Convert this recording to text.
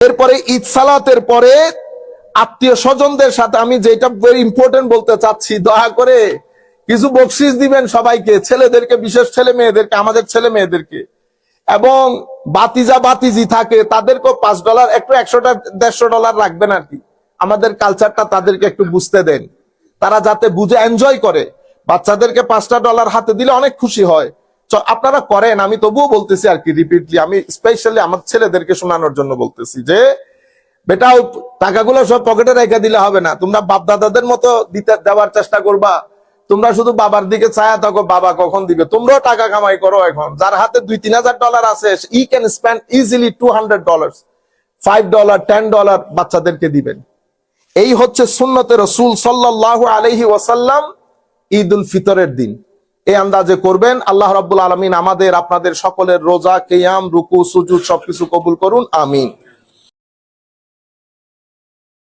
এরপরে ঈদ সালাতের পরে আত্মীয় স্বজনদের সাথে আমি যেটা ভেরি ইম্পর্টেন্ট বলতে চাচ্ছি, দয়া করে কিছু বকশিস দিবেন সবাইকে, ছেলেদেরকে, বিশেষ ছেলে মেয়েদেরকে, আমাদের ছেলে মেয়েদেরকে, এবং বাতিজা বাতিজি থাকে তাদেরকেও $5 একটু $100-150 রাখবেন আর কি। আমাদের কালচারটা তাদেরকে একটু বুঝতে দেন, তারা যাতে বুঝে এনজয় করে। বাচ্চাদেরকে $5 হাতে দিলে অনেক খুশি হয়, আপনারা করেন। আমি তবুও বলতেছি আর কি, রিপিটলি আমি স্পেশালি আমার ছেলেদেরকে শোনানোর জন্য বলতেছি যে বেটা টাকাগুলো সব পকেটে রেখে দিলে হবে না, তোমরা বাপ দাদাদের মতো দেওয়ার চেষ্টা করবা। তোমরা শুধু বাবার দিকে ছায়া থাকো, বাবা কখন দিবে। তোমরাও টাকা কামাই করো। এখন যার হাতে $2-3 আছে, ই ক্যান স্পেন্ড ইজিলি $200, $5, $10 বাচ্চাদেরকে দিবেন। এই হচ্ছে সুন্নতে রাসূল সাল্লাল্লাহু আলাইহি ওয়াসাল্লাম ঈদ উল ফিতরের দিন। এই আন্দাজে করবেন। আল্লাহ রাব্বুল আলামিন আমাদের আপনাদের সকলের রোজা, কিয়াম, রুকু, সুজুদ সবকিছু কবুল করুন, আমিন।